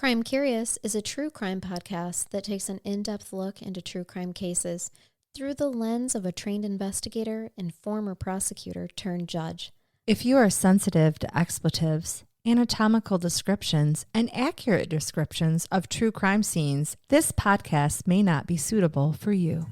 Crime Curious is a true crime podcast that takes an in-depth look into true crime cases through the lens of a trained investigator and former prosecutor turned judge. If you are sensitive to expletives, anatomical descriptions, and accurate descriptions of true crime scenes, this podcast may not be suitable for you.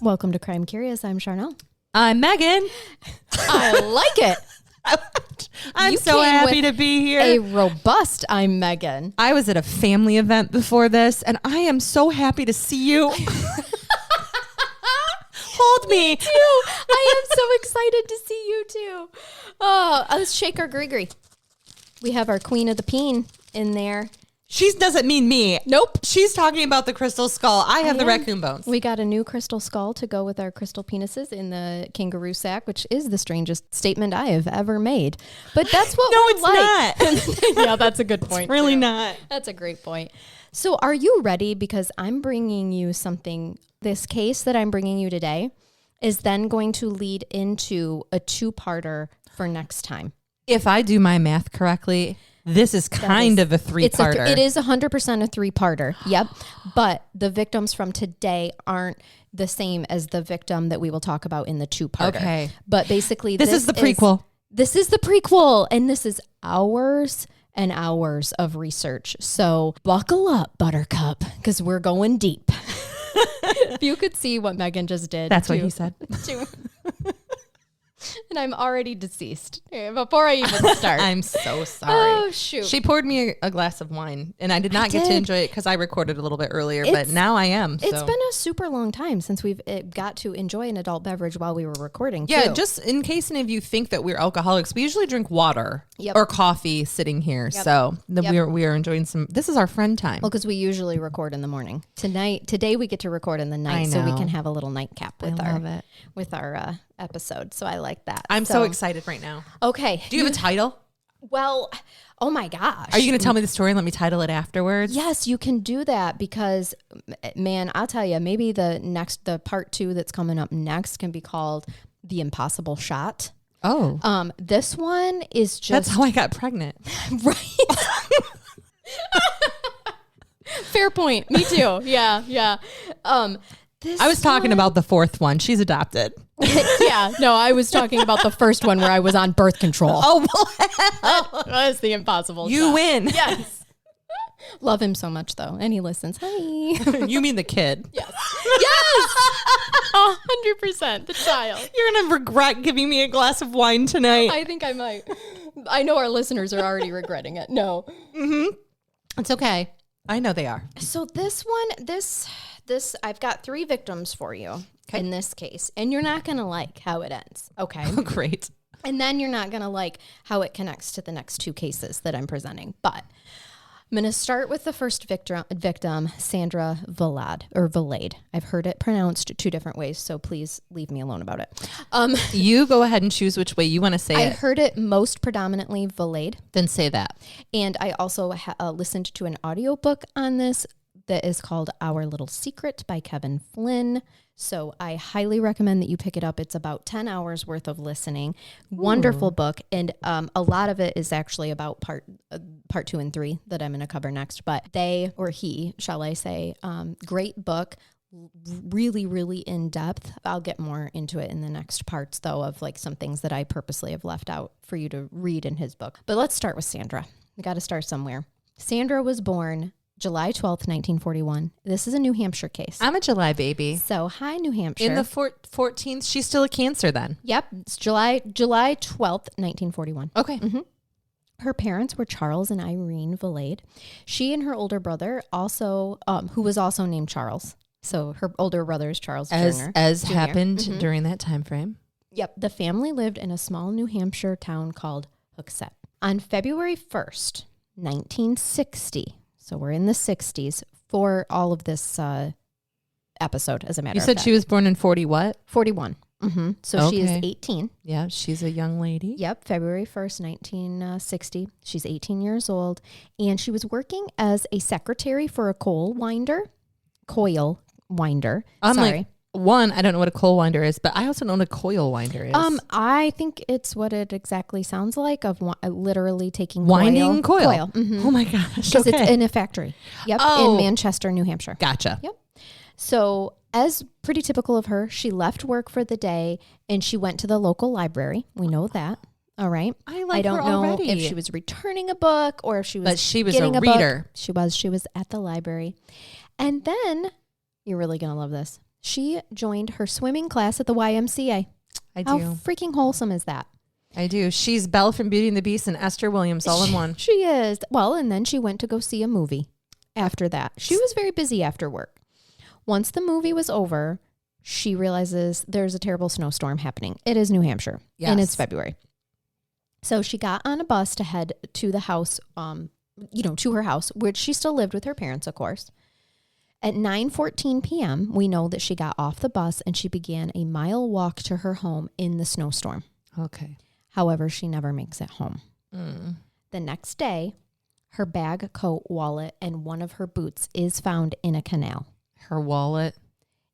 Welcome to Crime Curious. I'm Charnell. I'm Megan. I like it. I'm You so came happy with to be here. A robust I'm Megan. I was at a family event before this, and I am so happy to see you. Hold me. Too. I am so excited to see you too. Oh, let's shake our gree-gree. We have our queen of the peen in there. She doesn't mean me. Nope. She's talking about the crystal skull. I have the raccoon bones. We got a new crystal skull to go with our crystal penises in the kangaroo sack, which is the strangest statement I have ever made. But that's what we're like. It's not. Yeah, that's a good point. It's really too. not. That's a great point. So are you ready? Because I'm bringing you something. This case that I'm bringing you today is then going to lead into a two-parter for next time. If I do my math correctly, this is kind of a three-parter. It is 100% a three-parter. Yep. But the victims from today aren't the same as the victim that we will talk about in the two-parter. Okay. But basically, this is the prequel. This is the prequel, and this is hours and hours of research. So buckle up, Buttercup, because we're going deep. If you could see what Megan just did. That's what he said. And I'm already deceased before I even start. I'm so sorry. Oh, shoot. She poured me a glass of wine, and I did not get to enjoy it because I recorded a little bit earlier, but now I am. It's been a super long time since we've got to enjoy an adult beverage while we were recording, Yeah, too. just in case any of you think that we're alcoholics, we usually drink water or coffee sitting here. Yep. So we are enjoying some. This is our friend time. Well, because we usually record in the morning. Today we get to record in the night, so we can have a little nightcap with our episode. So I like that. I'm so excited right now. Okay. Do you have a title? Well, oh my gosh. Are you going to tell me the story and let me title it afterwards? Yes, you can do that because, man, I'll tell you, maybe the part 2 that's coming up next can be called The Impossible Shot. Oh. This one is just... That's how I got pregnant. Right. Fair point. Me too. Yeah. I was talking about the fourth one. She's adopted. Yeah. No, I was talking about the first one where I was on birth control. Oh, well. That's the impossible You shot. win. Yes. Love him so much, though. And he listens. Hi. You mean the kid? Yes. Yes. 100%. The child. You're going to regret giving me a glass of wine tonight. I think I might. I know our listeners are already regretting it. No. Mm-hmm. It's okay. I know they are. So this one, I've got 3 victims for you in this case, and you're not going to like how it ends. Okay. Oh, great. And then you're not going to like how it connects to the next 2 cases that I'm presenting. But I'm going to start with the first victim, Sandra Valade. I've heard it pronounced 2 different ways, so please leave me alone about it. You go ahead and choose which way you want to say it. I heard it most predominantly Valade. Then say that. And I also listened to an audiobook on this that is called Our Little Secret by Kevin Flynn. So I highly recommend that you pick it up. It's about 10 hours worth of listening. Wonderful book. And a lot of it is actually about part 2 and 3 that I'm going to cover next. But they, or he, shall I say, great book. Really, really in depth. I'll get more into it in the next parts, though, of like some things that I purposely have left out for you to read in his book. But let's start with Sandra. We got to start somewhere. Sandra was born July 12th, 1941. This is a New Hampshire case. I'm a July baby. So, hi, New Hampshire. In the 14th, she's still a Cancer then. Yep. It's July 12th, 1941. Okay. Mm-hmm. Her parents were Charles and Irene Valade. She and her older brother also, who was also named Charles. So her older brother is Charles Jr. As happened during that time frame. Yep. The family lived in a small New Hampshire town called Hooksett. On February 1st, 1960, so we're in the 60s for all of this episode, as a matter of fact. You said she was born in 40 what? 41. Mm-hmm. So she is 18. Yeah, she's a young lady. Yep, February 1st, 1960. She's 18 years old. And she was working as a secretary for a coal winder. coil winder. I'm Sorry. like, one, I don't know what a coil winder is, but I also know what a coil winder is. I think it's what it exactly sounds like of literally taking winding coil. Mm-hmm. Oh my gosh. Because it's in a factory. Yep. In Manchester, New Hampshire. Gotcha. Yep. So as pretty typical of her, she left work for the day and she went to the local library. We know that. All right. I don't know already. if she was returning a book or if she was But she was getting a reader. Book. She was at the library. And then you're really going to love this. She joined her swimming class at the YMCA. I do. How freaking wholesome is that? I do. She's Belle from Beauty and the Beast and Esther Williams all in one. She is. Well, and then she went to go see a movie after that. She was very busy after work. Once the movie was over, she realizes there's a terrible snowstorm happening. It is New Hampshire. Yes. And it's February. So she got on a bus to head to the house, to her house, which she still lived with her parents, of course. At 9:14 p.m., we know that she got off the bus and she began a mile walk to her home in the snowstorm. Okay. However, she never makes it home. Mm. The next day, her bag, coat, wallet, and one of her boots is found in a canal. Her wallet?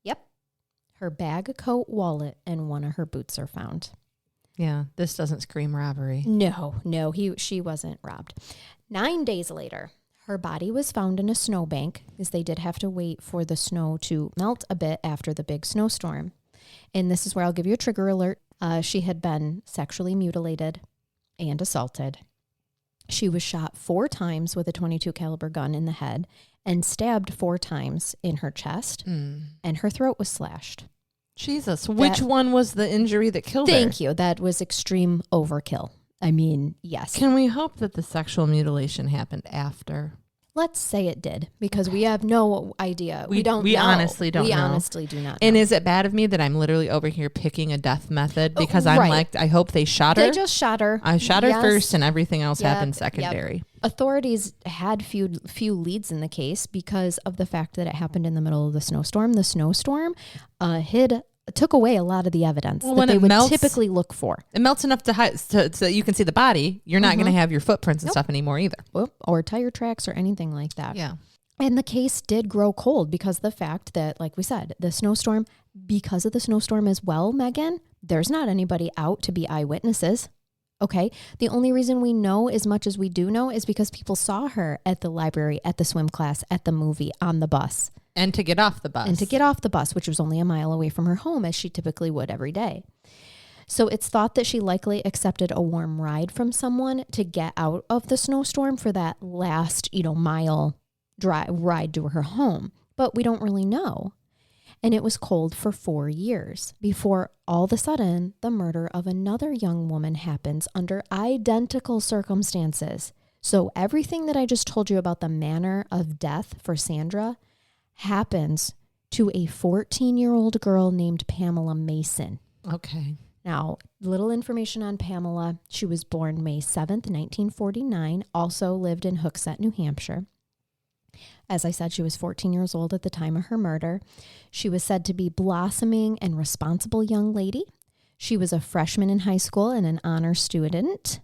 Yep. Her bag, coat, wallet, and one of her boots are found. Yeah, this doesn't scream robbery. No, she wasn't robbed. 9 days later, her body was found in a snowbank, because they did have to wait for the snow to melt a bit after the big snowstorm. And this is where I'll give you a trigger alert. She had been sexually mutilated and assaulted. She was shot 4 times with a .22 caliber gun in the head and stabbed 4 times in her chest, and her throat was slashed. Jesus, which one was the injury that killed her? Thank you. That was extreme overkill. I mean, yes. Can we hope that the sexual mutilation happened after? Let's say it did, because we have no idea. We don't know. We honestly don't know. We honestly do not know. And is it bad of me that I'm literally over here picking a death method? Because I'm like, I hope they shot her. They just shot her. I shot her first and everything else happened secondary. Yep. Authorities had few leads in the case because of the fact that it happened in the middle of the snowstorm. The snowstorm took away a lot of the evidence that they would typically look for. It melts enough to hide so that you can see the body. You're not going to have your footprints and stuff anymore either. Or tire tracks or anything like that. Yeah. And the case did grow cold because of the fact that, like we said, because of the snowstorm as well, Megan, there's not anybody out to be eyewitnesses. Okay. The only reason we know as much as we do know is because people saw her at the library, at the swim class, at the movie, on the bus. And to get off the bus. Which was only a mile away from her home, as she typically would every day. So it's thought that she likely accepted a warm ride from someone to get out of the snowstorm for that last, mile ride to her home. But we don't really know. And it was cold for 4 years before all of a sudden the murder of another young woman happens under identical circumstances. So everything that I just told you about the manner of death for Sandra happens to a 14-year-old girl named Pamela Mason. Okay. Now, little information on Pamela. She was born May 7th, 1949, also lived in Hooksett, New Hampshire. As I said, she was 14 years old at the time of her murder. She was said to be blossoming and responsible young lady. She was a freshman in high school and an honor student.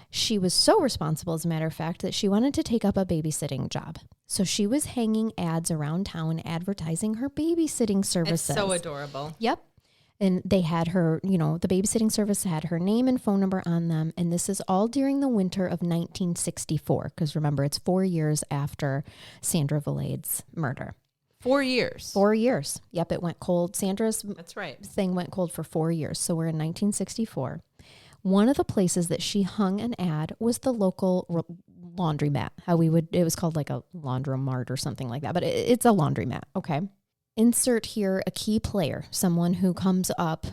She was so responsible, as a matter of fact, that she wanted to take up a babysitting job. So she was hanging ads around town advertising her babysitting services. It's so adorable. Yep. And they had her, the babysitting service had her name and phone number on them. And this is all during the winter of 1964. Because remember, it's 4 years after Sandra Valade's murder. 4 years. 4 years. Yep, it went cold. Sandra's That's right. thing went cold for 4 years. So we're in 1964. One of the places that she hung an ad was the local laundromat. It was called like a laundromat or something like that, but it's a laundromat. Okay. Insert here a key player, someone who comes up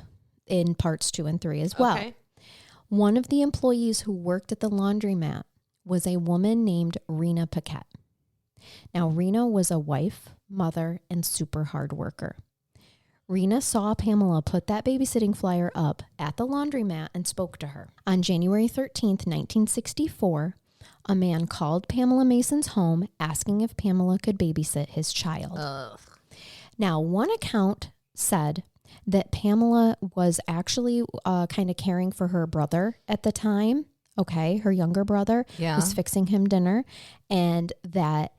in parts 2 and 3 as well. Okay. One of the employees who worked at the laundromat was a woman named Rena Paquette. Now, Rena was a wife, mother, and super hard worker. Rena saw Pamela put that babysitting flyer up at the laundromat and spoke to her. On January 13th, 1964, a man called Pamela Mason's home asking if Pamela could babysit his child. Ugh. Now, one account said that Pamela was actually kind of caring for her brother at the time. Okay, her younger brother was fixing him dinner, and that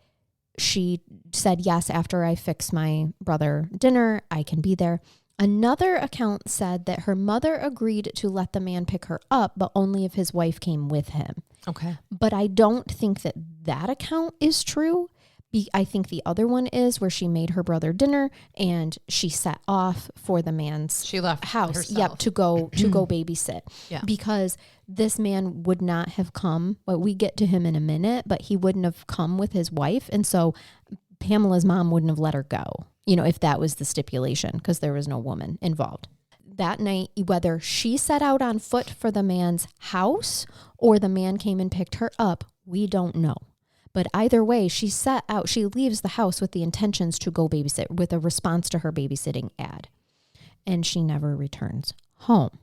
she said, yes, after I fix my brother dinner, I can be there. Another account said that her mother agreed to let the man pick her up, but only if his wife came with him. Okay. But I don't think that account is true. I think the other one is where she made her brother dinner and she set off for the man's house. Herself. Yep, to go babysit. Yeah. Because this man would not have come. Well, we get to him in a minute, but he wouldn't have come with his wife. And so Pamela's mom wouldn't have let her go, if that was the stipulation, because there was no woman involved. That night, whether she set out on foot for the man's house or the man came and picked her up, we don't know. But either way, she leaves the house with the intentions to go babysit, with a response to her babysitting ad. And she never returns home.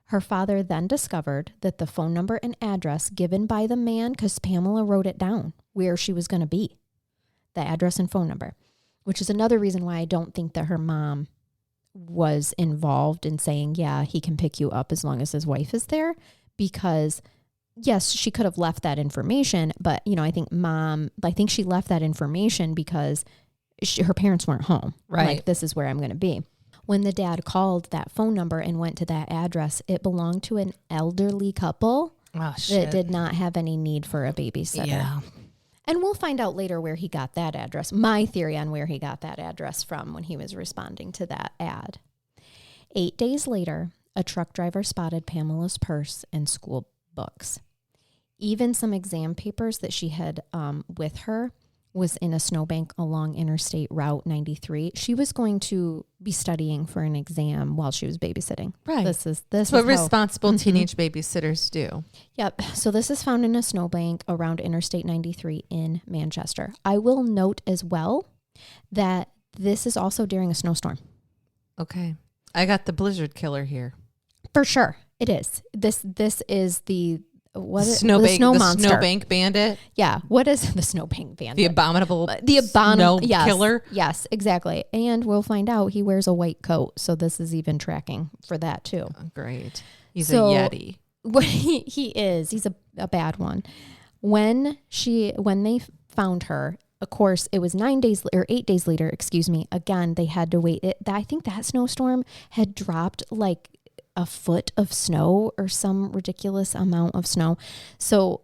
Her father then discovered that the phone number and address given by the man, because Pamela wrote it down where she was going to be, the address and phone number, which is another reason why I don't think that her mom was involved in saying, yeah, he can pick you up as long as his wife is there, because yes, she could have left that information, but I think she left that information because her parents weren't home. Right. Like, this is where I'm going to be. When the dad called that phone number and went to that address, it belonged to an elderly couple that did not have any need for a babysitter. Yeah. And we'll find out later where he got that address. My theory on where he got that address from when he was responding to that ad. 8 days later, a truck driver spotted Pamela's purse and school books. Even some exam papers that she had with her was in a snowbank along Interstate Route 93. She was going to be studying for an exam while she was babysitting. Right. This is what responsible teenage babysitters do. Yep. So this is found in a snowbank around Interstate 93 in Manchester. I will note as well that this is also during a snowstorm. Okay. I got the blizzard killer here. For sure. It is. This is the snowbank, snow monster. Snowbank bandit. Yeah. What is the snowbank bandit? The abominable snow yes, killer. Yes, exactly. And we'll find out he wears a white coat. So this is even tracking for that too. Oh, great. He's a Yeti. He is. He's a bad one. When they found her, of course, it was 8 days later, again, they had to wait. I think that snowstorm had dropped like a foot of snow or some ridiculous amount of snow. So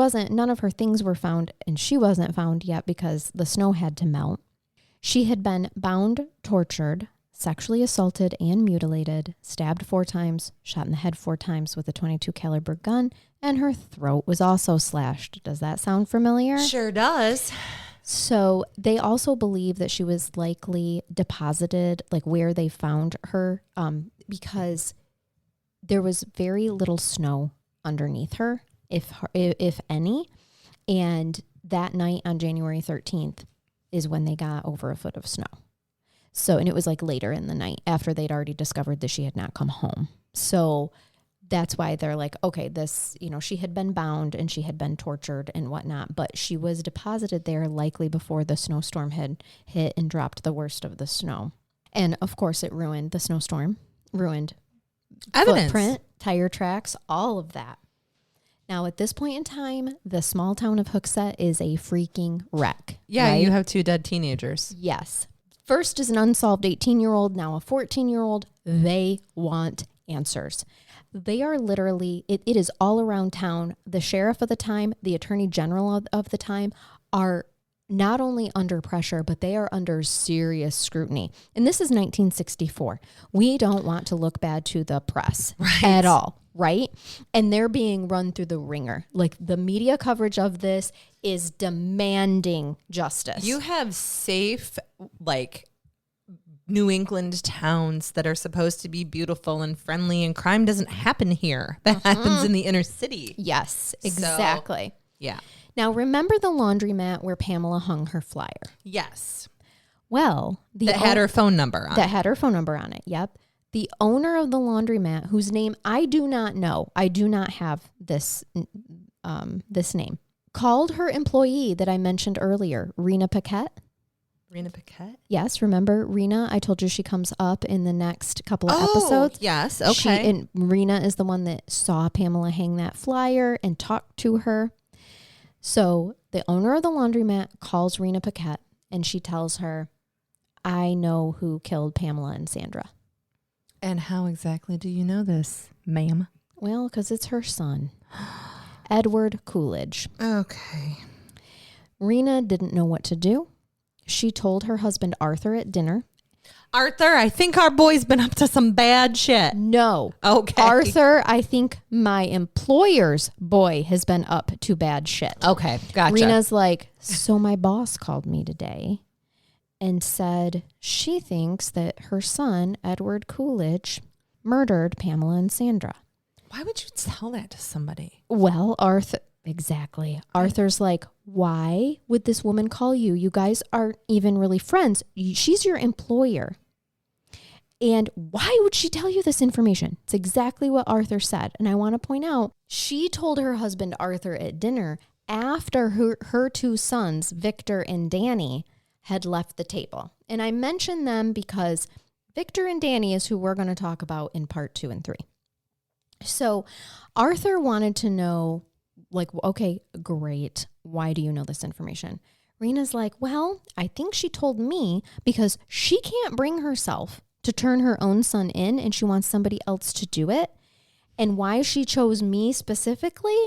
none of her things were found, and she wasn't found yet because the snow had to melt. She had been bound, tortured, sexually assaulted and mutilated, stabbed 4 times, shot in the head 4 times with a .22 caliber gun, and her throat was also slashed. Does that sound familiar? Sure does. So they also believe that she was likely deposited, like where they found her, because there was very little snow underneath her, if any. And that night on January 13th is when they got over a foot of snow. So, and it was like later in the night after they'd already discovered that she had not come home. So that's why they're like, okay, this, she had been bound and she had been tortured and whatnot, but she was deposited there likely before the snowstorm had hit and dropped the worst of the snow. And of course the snowstorm ruined evidence, footprint, tire tracks, all of that. Now, at this point in time, the small town of Hooksett is a freaking wreck. Yeah, right? You have 2 dead teenagers. Yes. First is an unsolved 18-year-old, now a 14-year-old. They want answers. They are literally, it is all around town. The sheriff of the time, the attorney general of the time are not only under pressure, but they are under serious scrutiny. And this is 1964. We don't want to look bad to the press at all, right? And they're being run through the ringer. Like, the media coverage of this is demanding justice. You have safe, New England towns that are supposed to be beautiful and friendly, and crime doesn't happen here. That happens in the inner city. Yes, exactly. So, yeah. Now, remember the laundromat where Pamela hung her flyer? Yes. Well, that had her phone number on it. That had her phone number on it, yep. The owner of the laundromat, whose name I do not know, I do not have this name, called her employee that I mentioned earlier, Rena Paquette. Rena Paquette? Yes, remember Rena? I told you she comes up in the next couple of episodes. Yes, okay. And Rena is the one that saw Pamela hang that flyer and talked to her. So the owner of the laundromat calls Rena Paquette, and she tells her, I know who killed Pamela and Sandra. And how exactly do you know this, ma'am? Well, because it's her son, Edward Coolidge. Okay. Rena didn't know what to do. She told her husband Arthur at dinner. Arthur, I think our boy's been up to some bad shit. No. Okay. Arthur, I think my employer's boy has been up to bad shit. Okay, gotcha. Rena's like, so my boss called me today and said she thinks that her son, Edward Coolidge, murdered Pamela and Sandra. Why would you tell that to somebody? Well, exactly. Arthur's like, why would this woman call you? You guys aren't even really friends. She's your employer. And why would she tell you this information? It's exactly what Arthur said. And I want to point out, she told her husband Arthur at dinner after her two sons, Victor and Danny, had left the table. And I mention them because Victor and Danny is who we're going to talk about in part 2 and 3. So Arthur wanted to know, like, okay, great. Why do you know this information? Rena's like, well, I think she told me because she can't bring herself to turn her own son in and she wants somebody else to do it. And why she chose me specifically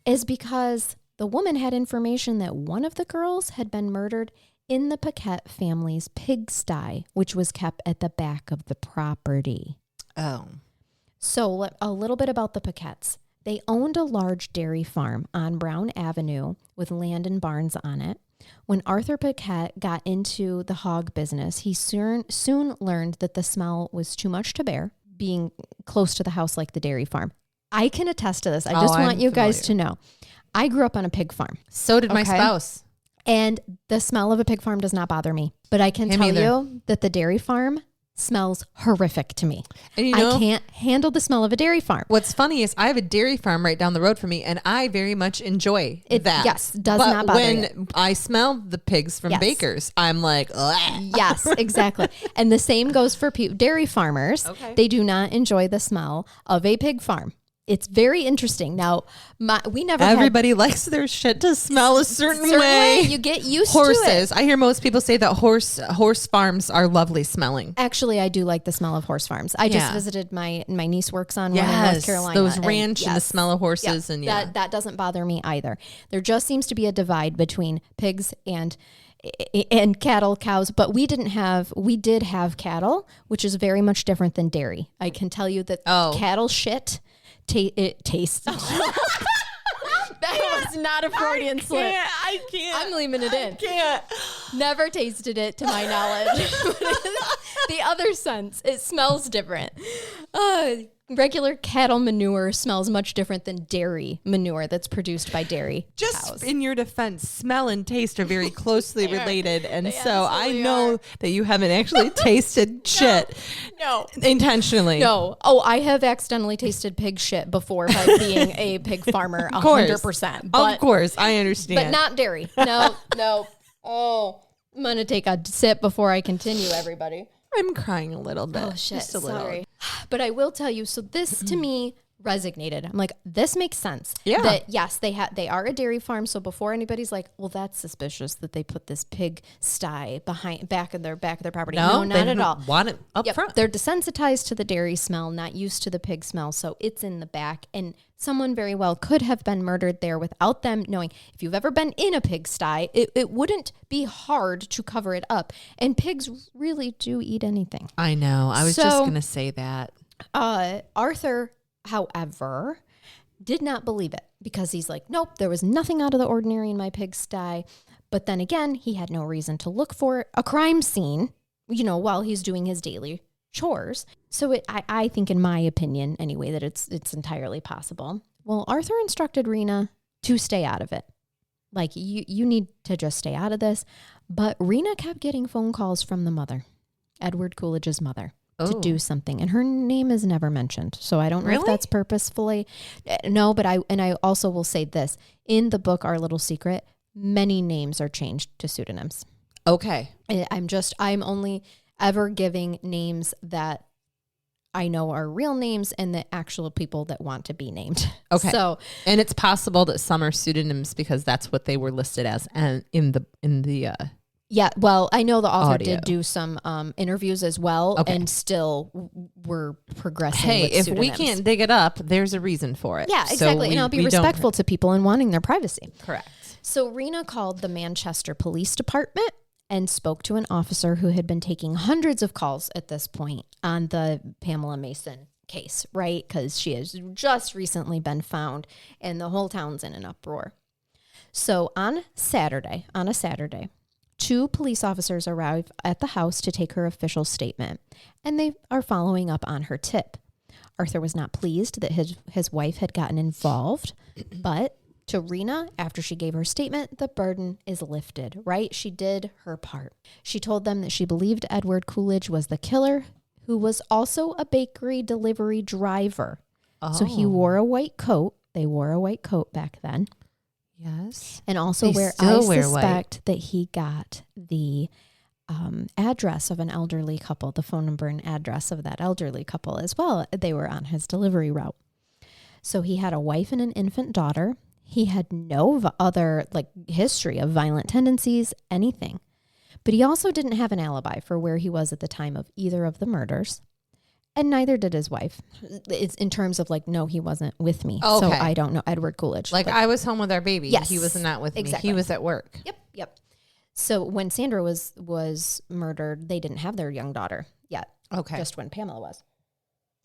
is because the woman had information that one of the girls had been murdered in the Paquette family's pigsty, which was kept at the back of the property. Oh. So a little bit about the Paquettes. They owned a large dairy farm on Brown Avenue with land and barns on it. When Arthur Paquette got into the hog business, he soon learned that the smell was too much to bear, being close to the house like the dairy farm. I can attest to this. I just want you guys to know. I grew up on a pig farm. So did my spouse. And the smell of a pig farm does not bother me. But I can tell you that the dairy farm smells horrific to me. And I can't handle the smell of a dairy farm. What's funny is I have a dairy farm right down the road from me, and I very much enjoy that. Yes, does not bother me. When I smell the pigs from Baker's, I'm like, ugh. Yes, exactly. And the same goes for dairy farmers. Okay. They do not enjoy the smell of a pig farm. It's very interesting. Now, everybody likes their shit to smell a certain way. You get used Horses. to it. I hear most people say that horse farms are lovely smelling. Actually, I do like the smell of horse farms. I just visited my niece works on one in North Carolina. Those ranch and the smell of horses and that doesn't bother me either. There just seems to be a divide between pigs and cattle, cows, but we did have cattle, which is very much different than dairy. I can tell you that cattle shit. It tastes. That was not a Freudian slip. I can't. I'm leaving it in. I can't. Never tasted it to my knowledge. The other sense, it smells different. Regular cattle manure smells much different than dairy manure that's produced by dairy cows. In your defense, smell and taste are very closely related. And so I know that you haven't actually tasted shit. No. Intentionally. No. Oh, I have accidentally tasted pig shit before by being a pig farmer 100%. Of course, I understand. But not dairy. No. Oh, I'm going to take a sip before I continue, everybody. I'm crying a little bit. Oh, shit. Just a little. Sorry. But I will tell you, so this to me resonated. I'm like, this makes sense. Yeah. That yes, they are a dairy farm. So before anybody's like, well, that's suspicious that they put this pig sty back of their property. No, not at all. Want it up front. They're desensitized to the dairy smell, not used to the pig smell. So it's in the back. And someone very well could have been murdered there without them knowing. If you've ever been in a pig sty, it wouldn't be hard to cover it up. And pigs really do eat anything. I know. I was just going to say that. Arthur, however, did not believe it because he's like, nope, there was nothing out of the ordinary in my pigsty. But then again, he had no reason to look for a crime scene, while he's doing his daily chores. So I think, in my opinion anyway, that it's entirely possible. Well, Arthur instructed Rena to stay out of it. Like, you need to just stay out of this. But Rena kept getting phone calls from the mother, Edward Coolidge's mother. To do something, and her name is never mentioned, so I don't know if that's purposefully. No, but I also will say this: in the book Our Little Secret, many names are changed to pseudonyms. Okay, I'm only ever giving names that I know are real names and the actual people that want to be named. Okay. So, and it's possible that some are pseudonyms because that's what they were listed as, and in the yeah, well, I know the author audio. did do some interviews as well, Okay. and still we're progressing. Hey, with if pseudonyms. we can't dig it up, there's a reason for it. Yeah, So exactly. And I'll be respectful to people and wanting their privacy. Correct. So Rena called the Manchester Police Department and spoke to an officer who had been taking hundreds of calls at this point on the Pamela Mason case, right? Because she has just recently been found and the whole town's in an uproar. So on a Saturday, 2 police officers arrive at the house to take her official statement, and they are following up on her tip. Arthur was not pleased that his wife had gotten involved, but to Rena, after she gave her statement, the burden is lifted, right? She did her part. She told them that she believed Edward Coolidge was the killer, who was also a bakery delivery driver. Oh. So he wore a white coat. They wore a white coat back then. Yes. And also They where still I wear suspect that he got the address of an elderly couple, the phone number and address of that elderly couple as well. They were on his delivery route. So he had a wife and an infant daughter. He had no other history of violent tendencies, anything. But he also didn't have an alibi for where he was at the time of either of the murders. And neither did his wife. It's in terms of no, he wasn't with me. Okay. So I don't know Edward Coolidge. I was home with our baby. Yes, He was not with exactly. me. He was at work. Yep. So when Sandra was murdered, they didn't have their young daughter yet. Okay. Just when Pamela was.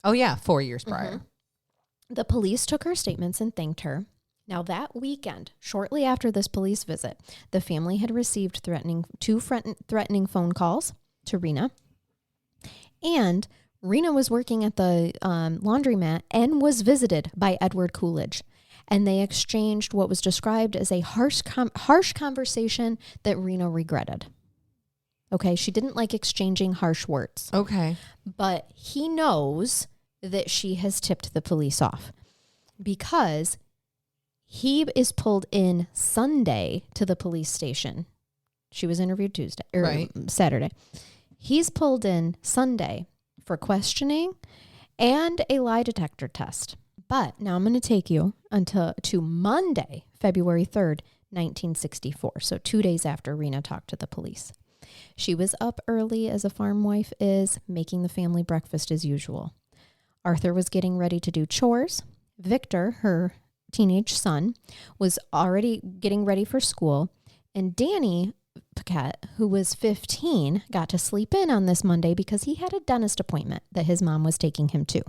Oh, yeah. 4 years prior. Mm-hmm. The police took her statements and thanked her. Now that weekend, shortly after this police visit, the family had received two threatening phone calls to Rena. And Rena was working at the laundromat and was visited by Edward Coolidge. And they exchanged what was described as a harsh conversation that Rena regretted. Okay, she didn't like exchanging harsh words. Okay. But he knows that she has tipped the police off because he is pulled in Sunday to the police station. She was interviewed Saturday. He's pulled in Sunday for questioning and a lie detector test. But now I'm going to take you to Monday, February 3rd, 1964. So 2 days after Rena talked to the police. She was up early as a farm wife is, making the family breakfast as usual. Arthur was getting ready to do chores. Victor, her teenage son, was already getting ready for school. And Danny Paquette, who was 15, got to sleep in on this Monday because he had a dentist appointment that his mom was taking him to.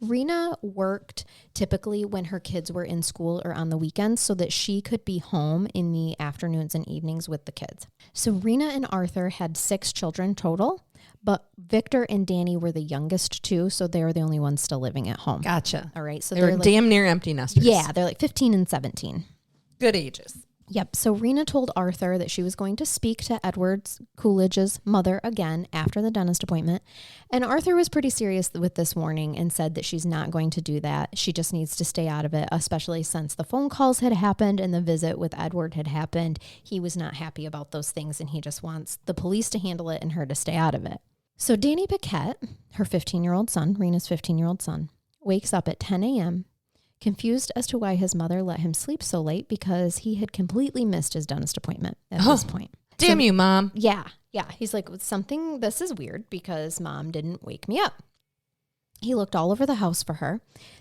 Rena worked typically when her kids were in school or on the weekends so that she could be home in the afternoons and evenings with the kids. So Rena and Arthur had 6 children total, but Victor and Danny were the youngest 2, so they were the only ones still living at home. Gotcha. All right. So they were damn near empty nesters. Yeah, they're 15 and 17. Good ages. Yep. So Rena told Arthur that she was going to speak to Edward Coolidge's mother again after the dentist appointment. And Arthur was pretty serious with this warning and said that she's not going to do that. She just needs to stay out of it, especially since the phone calls had happened and the visit with Edward had happened. He was not happy about those things and he just wants the police to handle it and her to stay out of it. So Danny Paquette, her 15-year-old son, Rena's 15-year-old son, wakes up at 10 a.m., confused as to why his mother let him sleep so late because he had completely missed his dentist appointment at this point. Damn you, Mom. Yeah. He's like, this is weird because Mom didn't wake me up. He looked all over the house for her.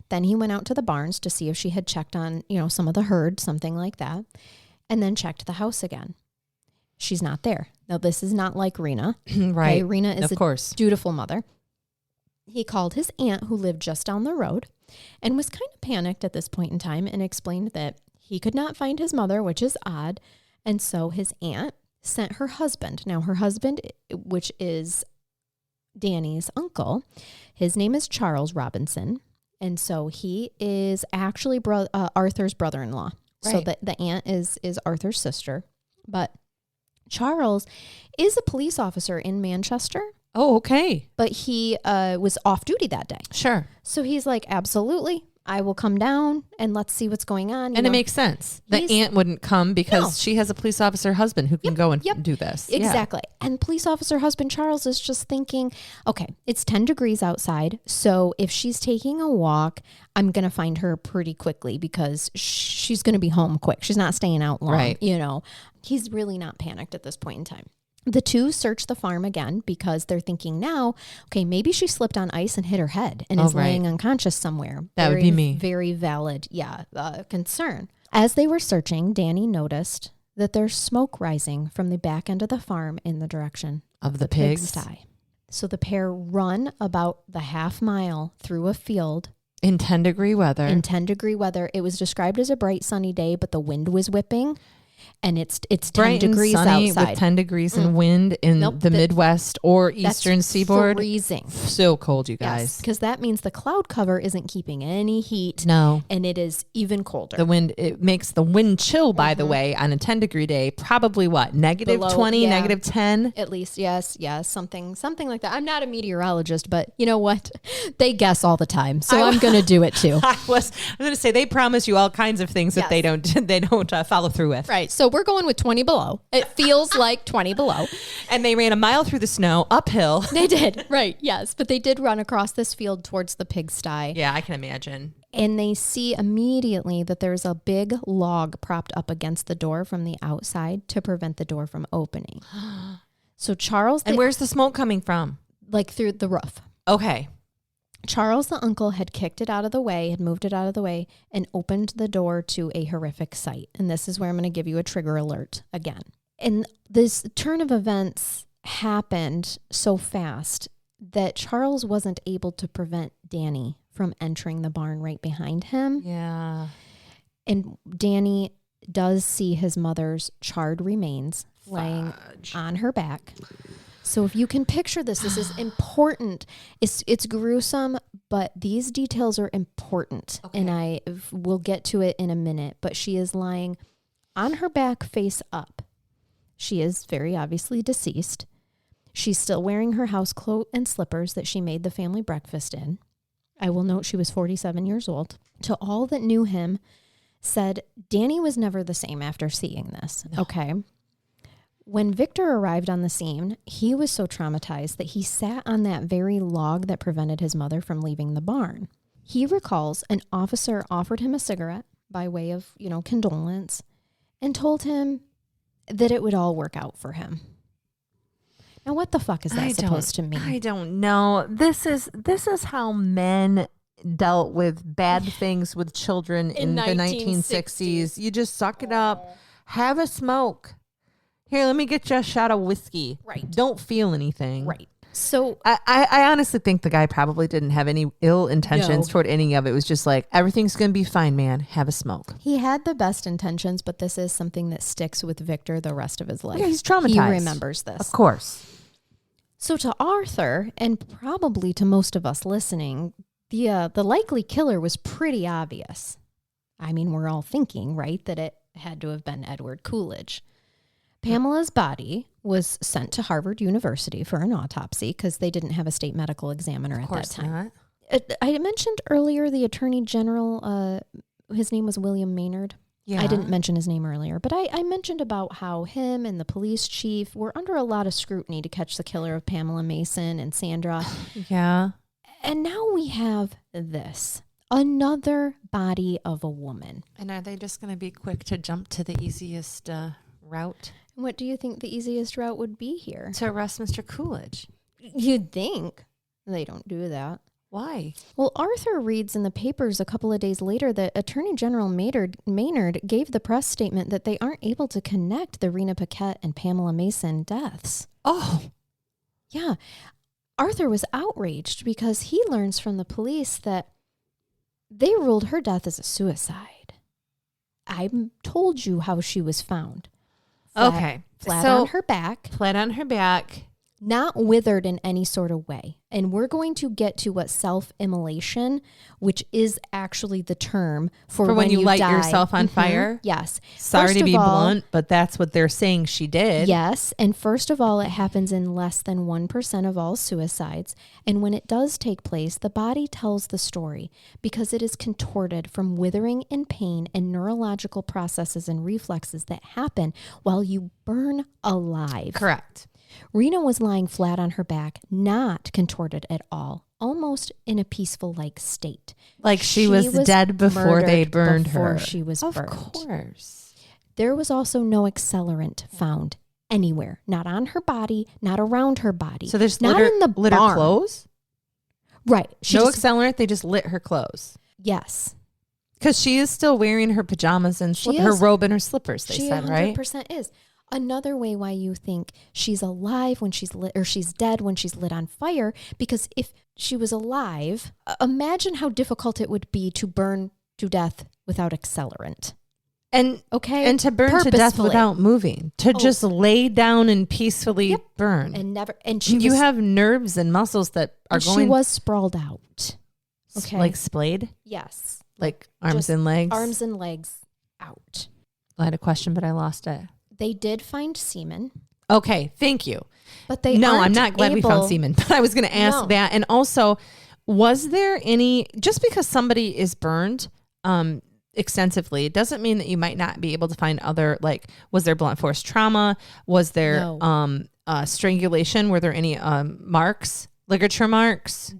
Then he went out to the barns to see if she had checked on, some of the herd, something like that, and then checked the house again. She's not there. Now, this is not like Rena. Right. Okay? Rena is of course. a dutiful mother. He called his aunt who lived just down the road and was kind of panicked at this point in time and explained that he could not find his mother, which is odd. And so his aunt sent her husband. Now, her husband, which is Danny's uncle, his name is Charles Robinson. And so he is actually Arthur's brother-in-law. Right. So the aunt is Arthur's sister. But Charles is a police officer in Manchester. Oh, okay. But he was off duty that day. Sure. So he's like, absolutely, I will come down and let's see what's going on. And it makes sense. The aunt wouldn't come because she has a police officer husband who can go and do this. Exactly. Yeah. And police officer husband Charles is just thinking, okay, it's 10 degrees outside. So if she's taking a walk, I'm going to find her pretty quickly because she's going to be home quick. She's not staying out long. Right. He's really not panicked at this point in time. The two search the farm again because they're thinking now, okay, maybe she slipped on ice and hit her head and is laying unconscious somewhere. That would be me. Very valid, concern. As they were searching, Danny noticed that there's smoke rising from the back end of the farm in the direction of the pigsty. So the pair run about the half mile through a field. In 10-degree weather. It was described as a bright sunny day, but the wind was whipping. And it's 10 bright degrees and sunny outside. With 10 degrees and wind in the Midwest or Eastern Seaboard. Freezing. So cold, you guys. Because that means the cloud cover isn't keeping any heat. No. And it is even colder. The wind, it makes the wind chill, by the way, on a 10-degree day. Probably what? Negative below, 20, negative 10? At least, yes. Something like that. I'm not a meteorologist, but you know what? They guess all the time. So I'm going to do it too. I was going to say, they promise you all kinds of things that they don't follow through with. Right. So we're going with 20 below. It feels like 20 below. And they ran a mile through the snow uphill. They did. Right. Yes. But they did run across this field towards the pigsty. Yeah, I can imagine. And they see immediately that there's a big log propped up against the door from the outside to prevent the door from opening. So Charles... And where's the smoke coming from? Like through the roof. Okay. Charles, the uncle, had kicked it out of the way, had moved it out of the way, and opened the door to a horrific sight. And this is where I'm going to give you a trigger alert again. And this turn of events happened so fast that Charles wasn't able to prevent Danny from entering the barn right behind him. Yeah. And Danny does see his mother's charred remains laying on her back. So if you can picture this is important. It's gruesome, but these details are important. Okay. And I will get to it in a minute. But she is lying on her back face up. She is very obviously deceased. She's still wearing her house coat and slippers that she made the family breakfast in. I will note she was 47 years old. To all that knew him, said Danny was never the same after seeing this. No. Okay. When Victor arrived on the scene, he was so traumatized that he sat on that very log that prevented his mother from leaving the barn. He recalls an officer offered him a cigarette by way of, condolence and told him that it would all work out for him. Now, what the fuck is that supposed to mean? I don't know. This is how men dealt with bad things with children in the 1960s. You just suck it up, have a smoke. Here, let me get you a shot of whiskey. Right. Don't feel anything. Right. So I honestly think the guy probably didn't have any ill intentions toward any of it. It was just like, everything's going to be fine, man. Have a smoke. He had the best intentions, but this is something that sticks with Victor the rest of his life. Yeah, he's traumatized. He remembers this. Of course. So to Arthur, and probably to most of us listening, the likely killer was pretty obvious. I mean, we're all thinking, right, that it had to have been Edward Coolidge. Pamela's body was sent to Harvard University for an autopsy because they didn't have a state medical examiner at that time. I mentioned earlier the Attorney General, his name was William Maynard. Yeah. I didn't mention his name earlier, but I mentioned about how him and the police chief were under a lot of scrutiny to catch the killer of Pamela Mason and Sandra. Yeah. And now we have this. Another body of a woman. And are they just going to be quick to jump to the easiest route? What do you think the easiest route would be here? To arrest Mr. Coolidge. You'd think. They don't do that. Why? Well, Arthur reads in the papers a couple of days later that Attorney General Maynard gave the press statement that they aren't able to connect the Rena Paquette and Pamela Mason deaths. Oh. Yeah. Arthur was outraged because he learns from the police that they ruled her death as a suicide. I told you how she was found. Flat on her back. Flat on her back. not withered in any sort of way. And we're going to get to what self-immolation, which is actually the term for when you light yourself on fire. Yes. Sorry to be blunt, but that's what they're saying she did. Yes. And first of all, it happens in less than 1% of all suicides. And when it does take place, the body tells the story because it is contorted from withering and pain and neurological processes and reflexes that happen while you burn alive. Correct. Rena was lying flat on her back, not contorted at all, almost in a peaceful-like state. Like she was dead before they burned her. She was burned. Of course. There was also no accelerant found anywhere, not on her body, not around her body. So there's not in the lit her barn. clothes? Right. No accelerant, they just lit her clothes. Yes. Because she is still wearing her pajamas and her robe and her slippers, they said, right? She 100% is. Another way why you think she's alive when she's lit, or she's dead when she's lit on fire, because if she was alive, imagine how difficult it would be to burn to death without accelerant. And to burn to death without moving, to just lay down and peacefully burn. And you have nerves and muscles that are going. She was sprawled out. Okay. Like splayed? Yes. Like arms and legs? Arms and legs out. I had a question, but I lost it. They did find semen. Okay, thank you. But I'm not glad we found semen, but I was going to ask that. And also, was there any, just because somebody is burned extensively, it doesn't mean that you might not be able to find other, like, was there blunt force trauma? Was there strangulation? Were there any marks, ligature marks?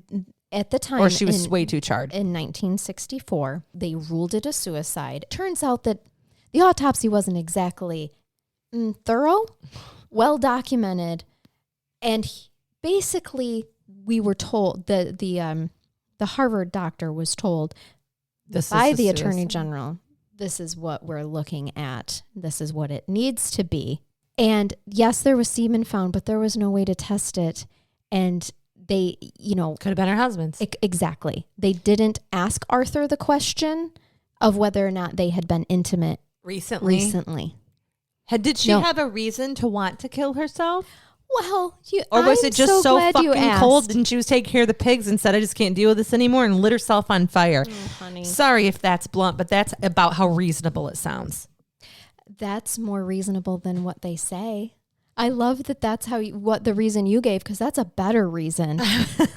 At the time, or she was way too charred. In 1964, they ruled it a suicide. Turns out that the autopsy wasn't exactly thorough, well documented, and basically we were told the Harvard doctor was told by the Attorney General, this is what we're looking at, this is what it needs to be. And yes, there was semen found, but there was no way to test it, and they, could have been her husband's. Exactly. They didn't ask Arthur the question of whether or not they had been intimate recently. Did she have a reason to want to kill herself? Well, or was it just so fucking cold and she was taking care of the pigs and said, I just can't deal with this anymore, and lit herself on fire? Oh, honey. Sorry if that's blunt, but that's about how reasonable it sounds. That's more reasonable than what they say. I love that that's what the reason you gave, because that's a better reason.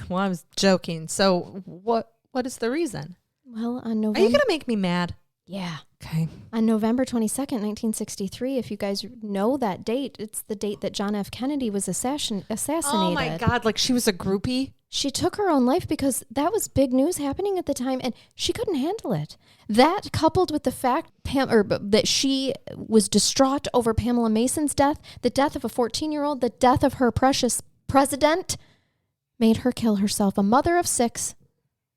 Well, I was joking. So what is the reason? Well, on November... Are you going to make me mad? Yeah. Okay. On November 22nd, 1963, if you guys know that date, it's the date that John F. Kennedy was assassinated. Oh my God, like she was a groupie? She took her own life because that was big news happening at the time, and she couldn't handle it. That, coupled with the fact that she was distraught over Pamela Mason's death, the death of a 14-year-old, the death of her precious president, made her kill herself. A mother of 6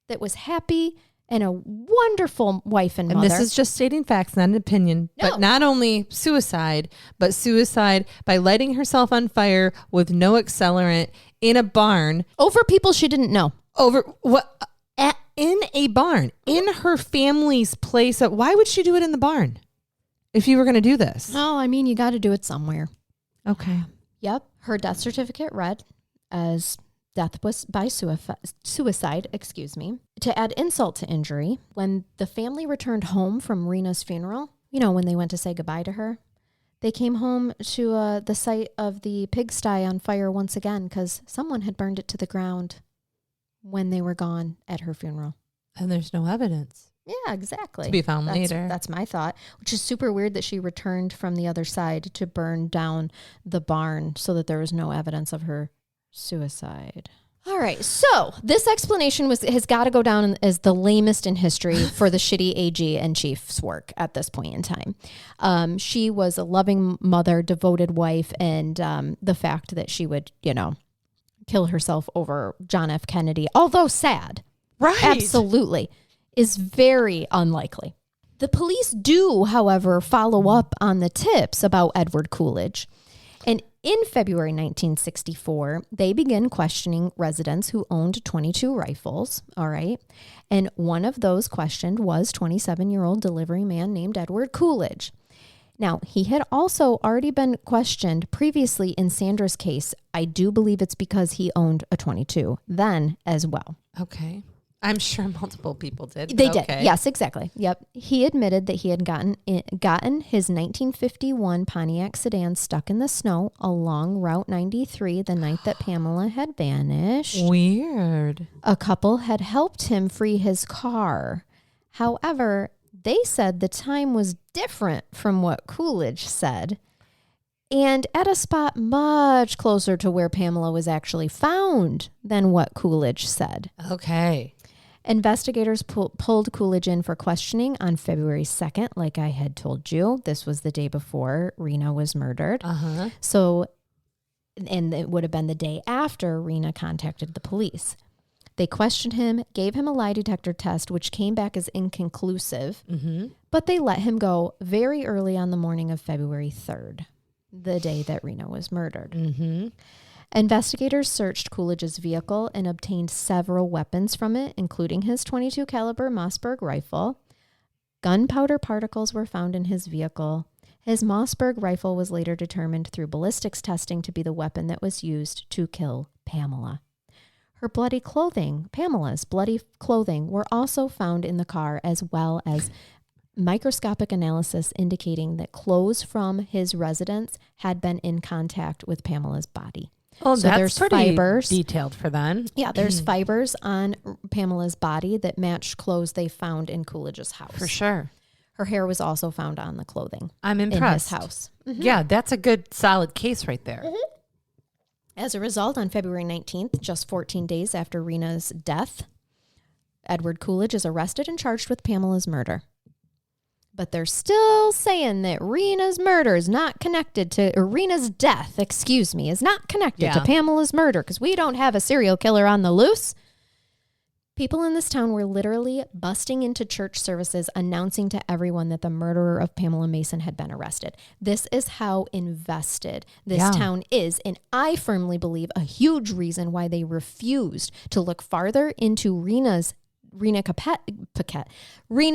that was happy and a wonderful wife and mother. And this is just stating facts, not an opinion. No. But not only suicide, but suicide by lighting herself on fire with no accelerant in a barn. Over people she didn't know. Over what? In a barn. In her family's place. Why would she do it in the barn if you were going to do this? Oh, I mean, you got to do it somewhere. Okay. Yep. Her death certificate read as... death was by suicide, To add insult to injury, when the family returned home from Rena's funeral, when they went to say goodbye to her, they came home to the site of the pigsty on fire once again because someone had burned it to the ground when they were gone at her funeral. And there's no evidence. Yeah, exactly. To be found later. That's my thought, which is super weird that she returned from the other side to burn down the barn so that there was no evidence of her suicide. All right, so this explanation has got to go down as the lamest in history for the shitty AG and chief's work at this point in time. She was a loving mother, devoted wife, and the fact that she would, kill herself over John F. Kennedy, although sad, right? Absolutely, is very unlikely. The police do, however, follow up on the tips about Edward Coolidge. And in February 1964, they begin questioning residents who owned 22 rifles, all right? And one of those questioned was 27-year-old delivery man named Edward Coolidge. Now, he had also already been questioned previously in Sandra's case. I do believe it's because he owned a .22 then as well. Okay. I'm sure multiple people did. They did. Yes, exactly. Yep. He admitted that he had gotten his 1951 Pontiac sedan stuck in the snow along Route 93 the night that Pamela had vanished. Weird. A couple had helped him free his car. However, they said the time was different from what Coolidge said, and at a spot much closer to where Pamela was actually found than what Coolidge said. Okay. Investigators pulled Coolidge in for questioning on February 2nd, like I had told you. This was the day before Rena was murdered. Uh-huh. So, and it would have been the day after Rena contacted the police. They questioned him, gave him a lie detector test, which came back as inconclusive, but they let him go very early on the morning of February 3rd, the day that Rena was murdered. Investigators searched Coolidge's vehicle and obtained several weapons from it, including his .22 caliber Mossberg rifle. Gunpowder particles were found in his vehicle. His Mossberg rifle was later determined through ballistics testing to be the weapon that was used to kill Pamela. Her bloody clothing, Pamela's bloody clothing, were also found in the car, as well as microscopic analysis indicating that clothes from his residence had been in contact with Pamela's body. Oh, so that's there's pretty fibers. detailed for them. Yeah, there's fibers on Pamela's body that matched clothes they found in Coolidge's house. For sure. Her hair was also found on the clothing. I'm impressed. In his house. Yeah, that's a good, solid case right there. As a result, on February 19th, just 14 days after Rena's death, Edward Coolidge is arrested and charged with Pamela's murder. But they're still saying that Rena's murder is not connected to, or Rena's death, is not connected to Pamela's murder, because we don't have a serial killer on the loose. People in this town were literally busting into church services announcing to everyone that the murderer of Pamela Mason had been arrested. This is how invested this town is. And I firmly believe a huge reason why they refused to look farther into Rena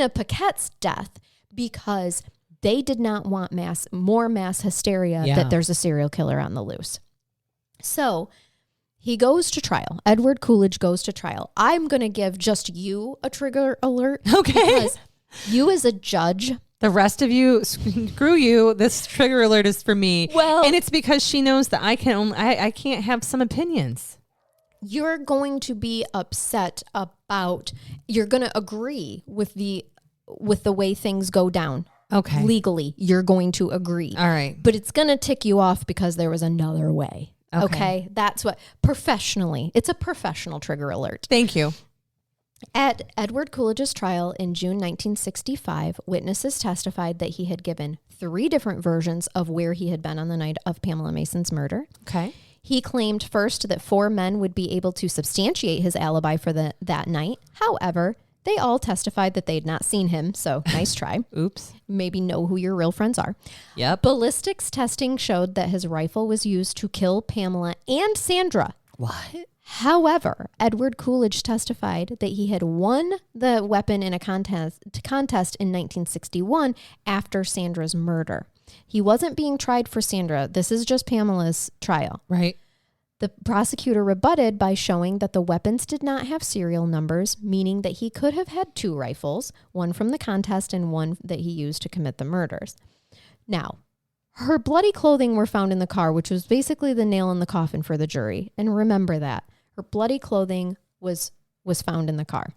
Paquette's death, because they did not want more mass hysteria that there's a serial killer on the loose. So he goes to trial. Edward Coolidge goes to trial. I'm going to give just you a trigger alert. Okay. Because you as a judge. The rest of you, screw you. This trigger alert is for me. Well, and it's because she knows that I can't have some opinions. You're going to be upset about, you're going to agree with the way things go down. Okay. Legally, you're going to agree. All right. But it's going to tick you off because there was another way. Okay. That's what, professionally, it's a professional trigger alert. Thank you. At Edward Coolidge's trial in June 1965, witnesses testified that he had given 3 different versions of where he had been on the night of Pamela Mason's murder. Okay. He claimed first that 4 men would be able to substantiate his alibi for that night. However, they all testified that they'd not seen him, so nice try. Oops. Maybe know who your real friends are. Yep. Ballistics testing showed that his rifle was used to kill Pamela and Sandra. What? However, Edward Coolidge testified that he had won the weapon in a contest in 1961 after Sandra's murder. He wasn't being tried for Sandra. This is just Pamela's trial. Right. The prosecutor rebutted by showing that the weapons did not have serial numbers, meaning that he could have had 2 rifles, one from the contest and one that he used to commit the murders. Now, her bloody clothing were found in the car, which was basically the nail in the coffin for the jury. And remember that. Her bloody clothing was found in the car.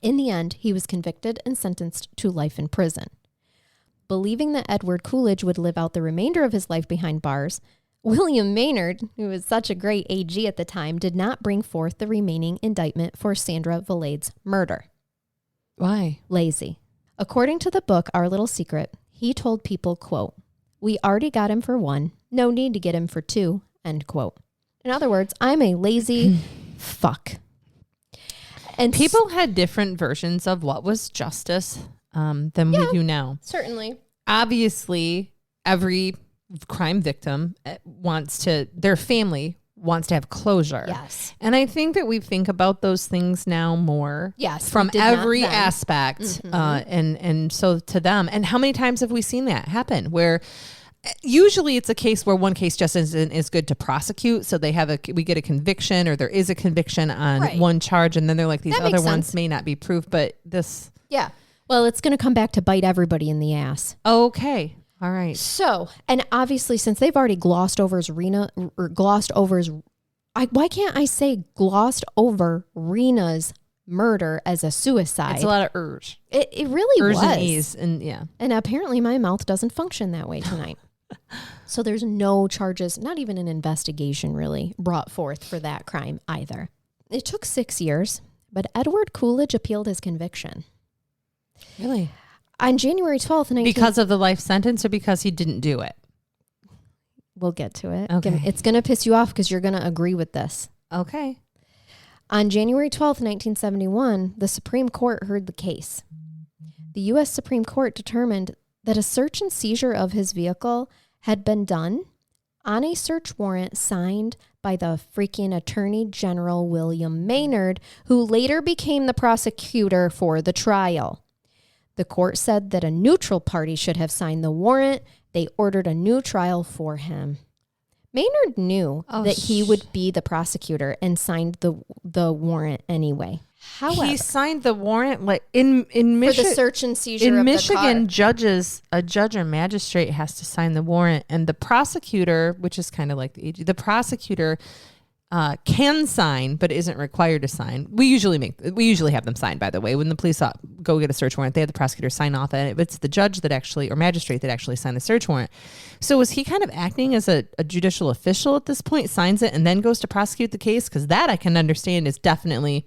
In the end, he was convicted and sentenced to life in prison. Believing that Edward Coolidge would live out the remainder of his life behind bars, William Maynard, who was such a great AG at the time, did not bring forth the remaining indictment for Sandra Valade's murder. Why? Lazy. According to the book, Our Little Secret, he told people, quote, "We already got him for 1. No need to get him for 2, end quote. In other words, I'm a lazy fuck. And people had different versions of what was justice than we do now. Certainly. Obviously, every crime victim their family wants to have closure. Yes. And I think that we think about those things now more. Yes. From every aspect. And so to them, and how many times have we seen that happen where usually it's a case where one case just isn't as good to prosecute. So we get a conviction, or there is a conviction on one charge. And then they're like, these other ones may not be proof, but this. Yeah. Well, it's going to come back to bite everybody in the ass. Okay. All right. So, and obviously since they've already glossed over why can't I say glossed over Rena's murder as a suicide? It's a lot of urge. It really was. And ease, and yeah. And apparently my mouth doesn't function that way tonight. So there's no charges, not even an investigation really brought forth for that crime either. It took 6 years, but Edward Coolidge appealed his conviction. Really? On January 12th, because of the life sentence, or because he didn't do it? We'll get to it. Okay. It's going to piss you off because you're going to agree with this. Okay. On January 12th, 1971, the Supreme Court heard the case. The U.S. Supreme Court determined that a search and seizure of his vehicle had been done on a search warrant signed by the freaking Attorney General William Maynard, who later became the prosecutor for the trial. The court said that a neutral party should have signed the warrant. They ordered a new trial for him. Maynard knew that he would be the prosecutor and signed the warrant anyway. However, he signed the warrant like in Michigan for the search and seizure in of Michigan. the car. A judge or magistrate has to sign the warrant, and the prosecutor, which is kind of like the AG, the prosecutor can sign, but isn't required to sign. We usually have them sign, by the way. When the police go get a search warrant, they have the prosecutor sign off on it. But it's the judge that actually, or magistrate that actually signed the search warrant. So was he kind of acting as a judicial official at this point, signs it, and then goes to prosecute the case? Because that I can understand is definitely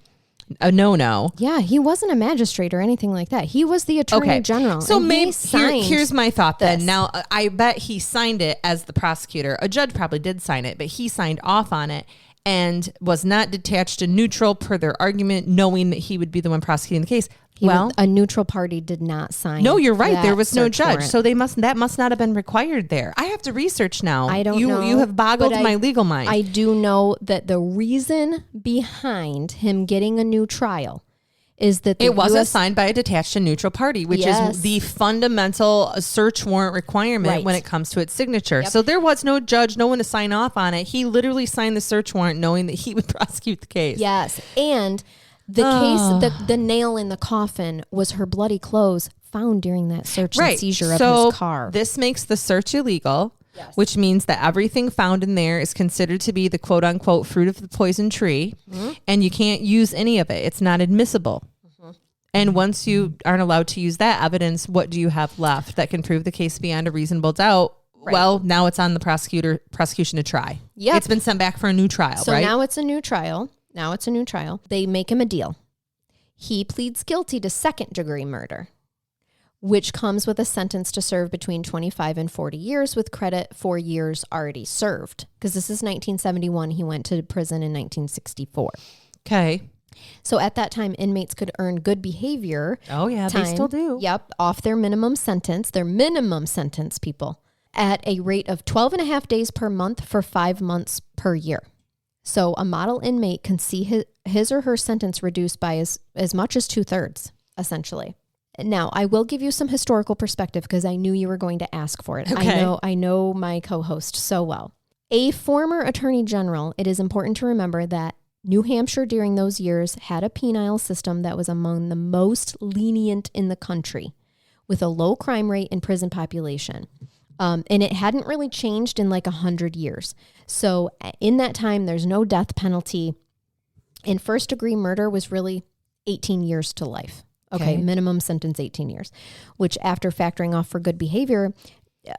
a no-no. Yeah, he wasn't a magistrate or anything like that. He was the attorney general. So maybe here's my thought then. this. Now, I bet he signed it as the prosecutor. A judge probably did sign it, but he signed off on it and was not detached and neutral per their argument, knowing that he would be the one prosecuting the case. A neutral party did not sign. No, you're right. There was no judge. Warrant. So that must not have been required there. I have to research now. I don't know. You have boggled my legal mind. I do know that the reason behind him getting a new trial is that it wasn't signed by a detached and neutral party, which is the fundamental search warrant requirement when it comes to its signature. Yep. So there was no judge, no one to sign off on it. He literally signed the search warrant knowing that he would prosecute the case. Yes. And the case, the nail in the coffin was her bloody clothes found during that search and seizure of his car. This makes the search illegal. Yes. Which means that everything found in there is considered to be the quote unquote fruit of the poison tree, and you can't use any of it. It's not admissible. And once you aren't allowed to use that evidence, what do you have left that can prove the case beyond a reasonable doubt? Right. Well, now it's on the prosecution to try. Yeah, it's been sent back for a new trial. So now it's a new trial. They make him a deal. He pleads guilty to second-degree murder, which comes with a sentence to serve between 25 and 40 years with credit for years already served. Because this is 1971. He went to prison in 1964. Okay. So at that time, inmates could earn good behavior. Oh, yeah, they still do. Yep, off their minimum sentence, people, at a rate of 12 and a half days per month for 5 months per year. So a model inmate can see his or her sentence reduced by as much as 2/3, essentially. Now, I will give you some historical perspective because I knew you were going to ask for it. Okay. I know my co-host so well. A former attorney general, it is important to remember that New Hampshire during those years had a penal system that was among the most lenient in the country, with a low crime rate and prison population. And it hadn't really changed in like 100 years. So in that time, there's no death penalty. And first-degree murder was really 18 years to life. Okay, minimum sentence 18 years, which after factoring off for good behavior,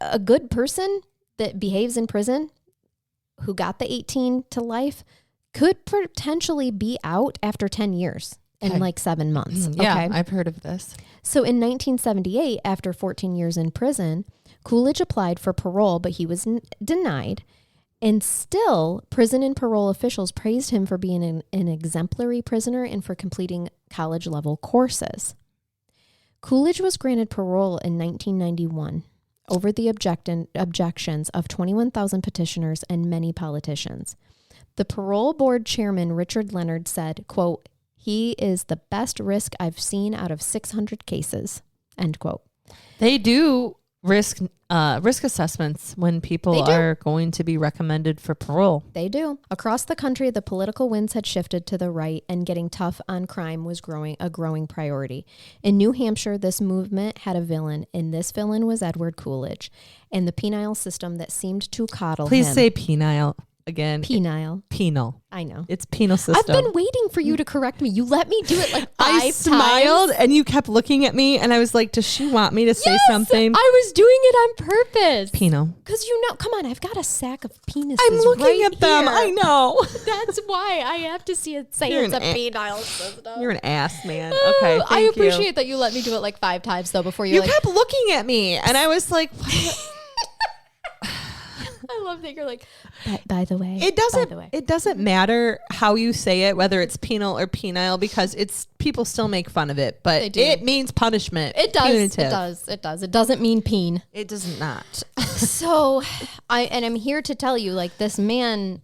a good person that behaves in prison who got the 18 to life could potentially be out after 10 years and like 7 months. Yeah, I've heard of this. So in 1978, after 14 years in prison, Coolidge applied for parole, but he was denied. And still, prison and parole officials praised him for being an exemplary prisoner and for completing college-level courses. Coolidge was granted parole in 1991 over the objections of 21,000 petitioners and many politicians. The parole board chairman, Richard Leonard, said, quote, "He is the best risk I've seen out of 600 cases," end quote. They do risk assessments when people are going to be recommended for parole. They do. Across the country, the political winds had shifted to the right, and getting tough on crime was a growing priority. In New Hampshire, this movement had a villain, and this villain was Edward Coolidge, and the penal system that seemed to coddle him. Please say penile again. Penal. Penal. I know. It's penal system. I've been waiting for you to correct me. You let me do it like 5 times. I smiled and you kept looking at me and I was like, does she want me to say something? I was doing it on purpose. Penal. Because come on, I've got a sack of penises. I'm looking at them. Here. I know. That's why I have to see it say it's a penile system. You're an ass, man. Okay. I appreciate that you let me do it like 5 times though before you kept looking at me and I was like, what? I love that you're like, by the way. It doesn't matter how you say it, whether it's penal or penile, because people still make fun of it, but it means punishment. It does. Punitive. It does. It doesn't mean peen. It does not. So I'm here to tell you, like, this man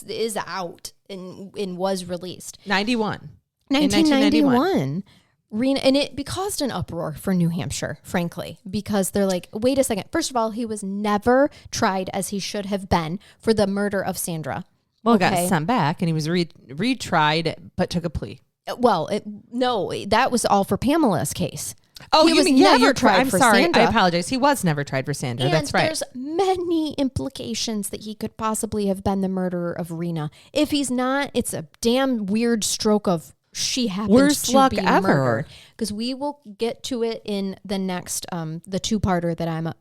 is out and was released. 1991. Rena, and it caused an uproar for New Hampshire, frankly, because they're like, wait a second. First of all, he was never tried as he should have been for the murder of Sandra. Well, got sent back and he was retried, but took a plea. Well, no, that was all for Pamela's case. Oh, he was never tried I'm for sorry. Sandra. I apologize. He was never tried for Sandra. And that's right. There's many implications that he could possibly have been the murderer of Rena. If he's not, it's a damn weird stroke of she happens worst to luck be ever. murdered. Because we will get to it in the next, the 2-parter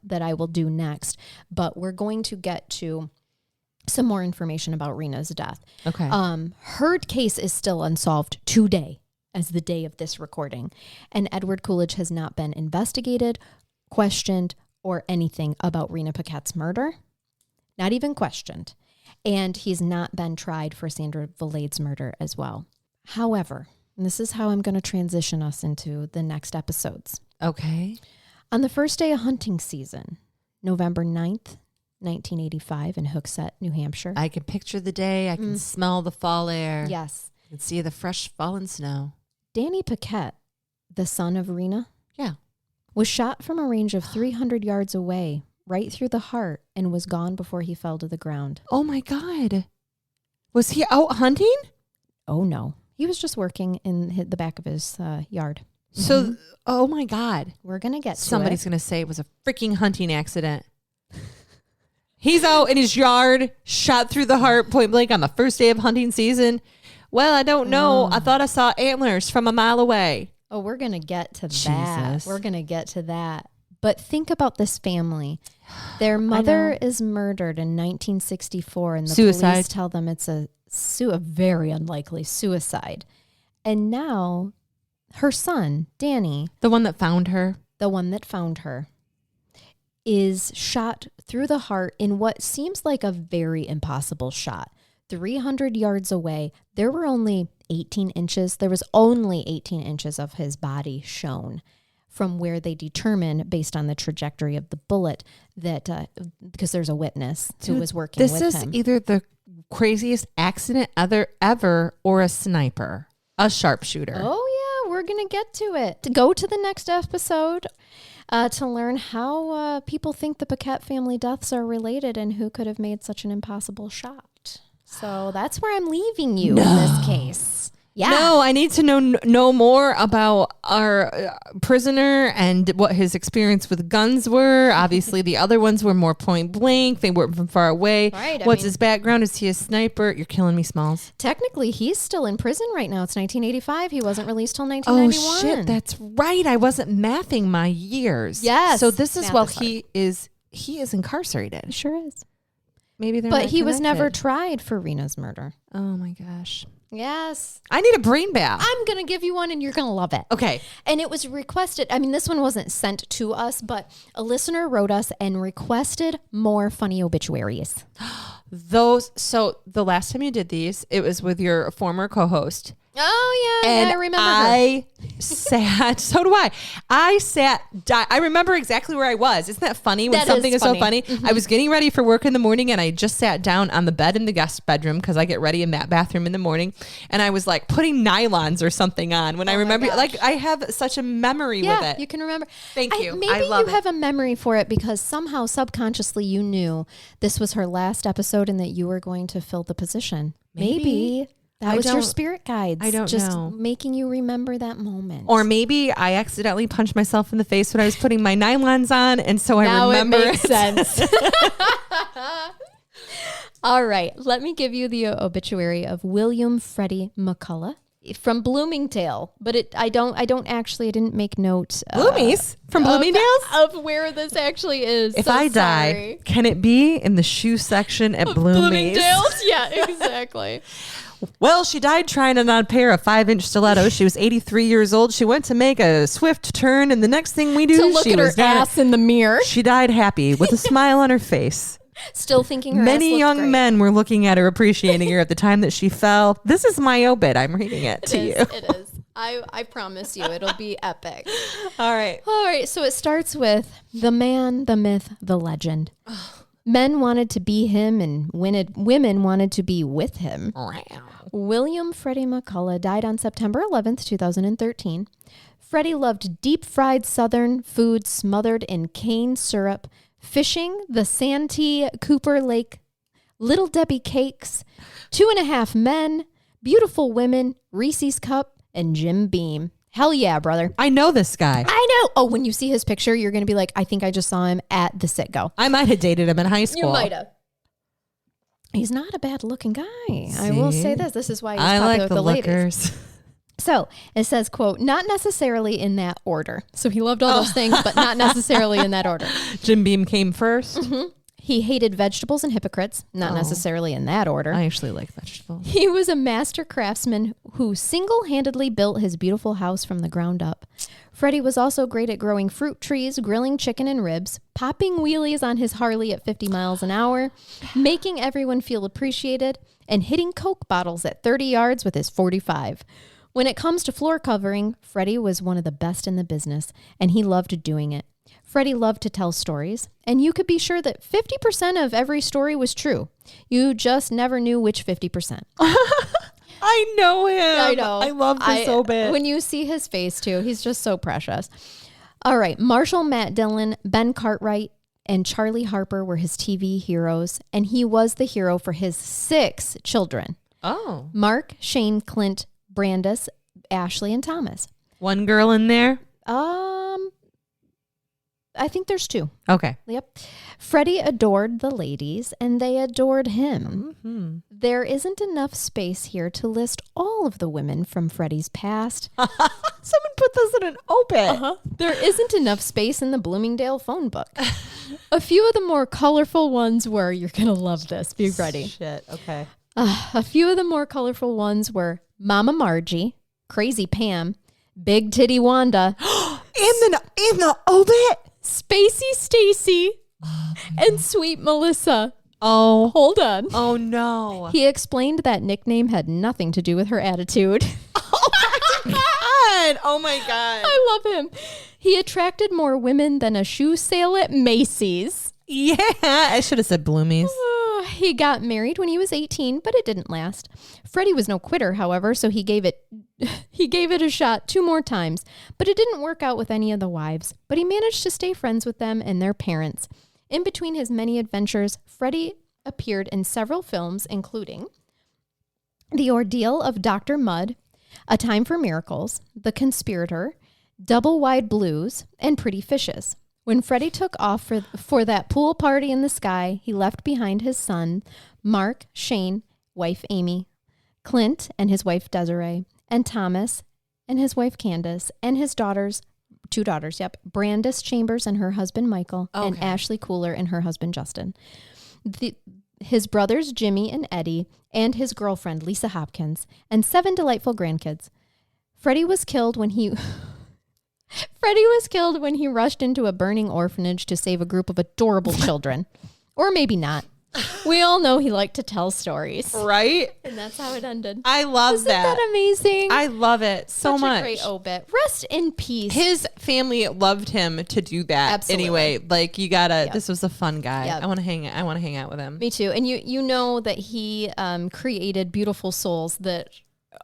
that I will do next. But we're going to get to some more information about Rena's death. Okay. Her case is still unsolved today, as the day of this recording, and Edward Coolidge has not been investigated, questioned, or anything about Rena Paquette's murder. Not even questioned, and he's not been tried for Sandra Valade's murder as well. However, and this is how I'm going to transition us into the next episodes. Okay. On the first day of hunting season, November 9th, 1985 in Hooksett, New Hampshire. I can picture the day. I can smell the fall air. Yes. I can see the fresh fallen snow. Danny Paquette, the son of Rena, was shot from a range of 300 yards away, right through the heart, and was gone before he fell to the ground. Oh, my God. Was he out hunting? Oh, no. He was just working in the back of his yard. So, oh my God. We're going to get to Somebody's going to say it was a freaking hunting accident. He's out in his yard, shot through the heart, point blank on the first day of hunting season. Well, I don't know. I thought I saw antlers from a mile away. Oh, we're going to get to Jesus. that. We're going to get to that. But think about this family. Their mother is murdered in 1964, and the police tell them it's a very unlikely suicide. And now her son, Danny, the one that found her, is shot through the heart in what seems like a very impossible shot. 300 yards away, there was only 18 inches of his body shown from where they determine, based on the trajectory of the bullet, that because there's a witness who was working with him. This is either the craziest accident ever or a sniper, a sharpshooter. Oh, yeah, we're going to get to it. To go to the next episode to learn how people think the Paquette family deaths are related and who could have made such an impossible shot. So that's where I'm leaving you in this case. Yeah. No, I need to know more about our prisoner and what his experience with guns were. Obviously, the other ones were more point blank. They weren't from far away. Right. What's his background? Is he a sniper? You're killing me, Smalls. Technically, he's still in prison right now. It's 1985. He wasn't released till 1991. Oh, shit. That's right. I wasn't mathing my years. Yes. So this is he is incarcerated. He sure is. Maybe they're But he was never tried for Rena's murder. Oh, my gosh. Yes. I need a brain bath. I'm going to give you one and you're going to love it. Okay. And it was requested. I mean, this one wasn't sent to us, but a listener wrote us and requested more funny obituaries. So the last time you did these, it was with your former co-host. Oh, yeah, and I remember I sat, so do I. I remember exactly where I was. Isn't that funny when something is so funny? I was getting ready for work in the morning and I just sat down on the bed in the guest bedroom because I get ready in that bathroom in the morning. And I was like putting nylons or something on when I remember, like I have such a memory with it. You can remember. Thank you. Maybe I love you have a memory for it because somehow subconsciously you knew this was her last episode and that you were going to fill the position. Maybe. That was your spirit guides. I don't just know. Making you remember that moment. Or maybe I accidentally punched myself in the face when I was putting my nylons on. And so I remember it makes sense. All right. Let me give you the obituary of William Freddie McCullough from Bloomingdale. But I didn't make note. Bloomies? From Bloomingdale's? Of where this actually is. If I die, can it be in the shoe section at Bloomingdale's? Yeah, exactly. Well, she died trying on a pair of 5-inch stilettos. She was 83 years old. She went to make a swift turn, and the next thing we do, to look at her ass in the mirror. She died happy with a smile on her face. Still thinking her Many ass young great. men were looking at her, appreciating her at the time that she fell. This is my obit. I'm reading it to you. It is. I promise you, it'll be epic. All right. So it starts with the man, the myth, the legend. Men wanted to be him and women wanted to be with him. William Freddie McCullough died on September 11th, 2013. Freddie loved deep-fried Southern food smothered in cane syrup, fishing, the Santee Cooper Lake, Little Debbie cakes, 2.5 Men, beautiful women, Reese's Cup, and Jim Beam. Hell yeah, brother. I know this guy. I know. Oh, when you see his picture, you're going to be like, I think I just saw him at the Sit-Go. I might have dated him in high school. You might have. He's not a bad-looking guy. See? I will say this. This is why he's popular like with the ladies. So it says, quote, not necessarily in that order. So he loved all those things, but not necessarily in that order. Jim Beam came first. Mm-hmm. He hated vegetables and hypocrites, not necessarily in that order. I actually like vegetables. He was a master craftsman who single-handedly built his beautiful house from the ground up. Freddie was also great at growing fruit trees, grilling chicken and ribs, popping wheelies on his Harley at 50 miles an hour, making everyone feel appreciated, and hitting Coke bottles at 30 yards with his .45. When it comes to floor covering, Freddie was one of the best in the business, and he loved doing it. Freddie loved to tell stories, and you could be sure that 50% of every story was true. You just never knew which 50%. I know him. I know. I love this so bad. When you see his face, too, he's just so precious. All right. Marshall Matt Dillon, Ben Cartwright, and Charlie Harper were his TV heroes, and he was the hero for his 6 children. Oh. Mark, Shane, Clint, Brandis, Ashley, and Thomas. One girl in there? I think there's 2. Okay. Yep. Freddie adored the ladies, and they adored him. Mm-hmm. There isn't enough space here to list all of the women from Freddie's past. Someone put this in an obit. There isn't enough space in the Bloomingdale phone book. A few of the more colorful ones were, you're going to love this, be ready. Shit, okay. A few of the more colorful ones were Mama Margie, Crazy Pam, Big Titty Wanda, in the obit? Spacey Stacy, and Sweet Melissa. Oh. Hold on. Oh, no. He explained that nickname had nothing to do with her attitude. Oh, my God. I love him. He attracted more women than a shoe sale at Macy's. Yeah. I should have said Bloomies. He got married when he was 18, but it didn't last. Freddie was no quitter, however, so he gave it a shot 2 more times, but it didn't work out with any of the wives. But he managed to stay friends with them and their parents. In between his many adventures, Freddie appeared in several films, including The Ordeal of Dr. Mudd, A Time for Miracles, The Conspirator, Double Wide Blues, and Pretty Fishes. When Freddie took off for that pool party in the sky, he left behind his son, Mark, Shane, wife Amy, Clint and his wife Desiree, and Thomas and his wife Candace, and his 2 daughters, Brandis Chambers and her husband Michael, and Ashley Cooler and her husband Justin. His brothers Jimmy and Eddie, and his girlfriend Lisa Hopkins, and 7 delightful grandkids. Freddie was killed when he rushed into a burning orphanage to save a group of adorable children. Or maybe not. We all know he liked to tell stories. Right? And that's how it ended. I love Isn't that amazing? I love it so much. Such a great obit. Rest in peace. His family loved him to do that. Absolutely. Anyway, like you gotta, this was a fun guy. Yep. I want to hang out with him. Me too. And you know that he created beautiful souls that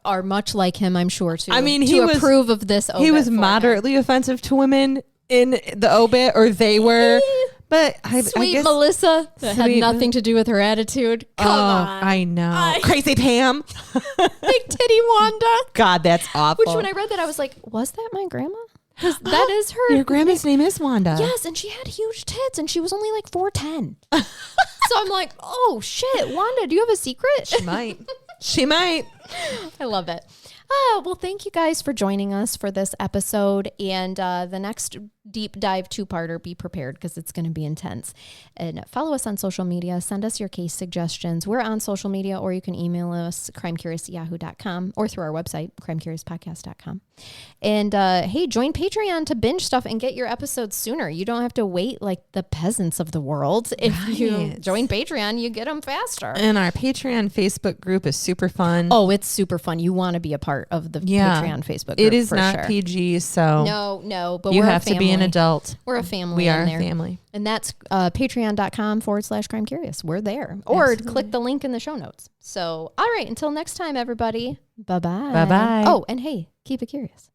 are much like him, I'm sure, too. I mean, he approve of this obit. He was moderately offensive to women in the obit, or they were. But I guess Melissa that had nothing to do with her attitude. Come on. I know. Crazy Pam. Big titty Wanda. God, that's awful. Which when I read that, I was like, was that my grandma? Because that is her. Your grandma's name is Wanda. Yes, and she had huge tits, and she was only like 4'10". So I'm like, oh, shit. Wanda, do you have a secret? She might. She might. I love it. Well, thank you guys for joining us for this episode. And the next deep dive two-parter, be prepared because it's going to be intense. And follow us on social media. Send us your case suggestions. We're on social media, or you can email us, crimecurious@yahoo.com, or through our website, crimecuriouspodcast.com. And hey, join Patreon to binge stuff and get your episodes sooner. You don't have to wait like the peasants of the world. If you join Patreon, you get them faster. And our Patreon Facebook group is super fun. Oh, it's super fun. You want to be a part of the Patreon Facebook group. It is for not sure. PG, so no, but you we're have a family. to be an adult. We're a family. We are in there. a family. And that's patreon.com/crimecurious. We're there. Or click the link in the show notes. So, all right, until next time, everybody. Bye-bye. Bye-bye. Oh, and hey, keep it curious.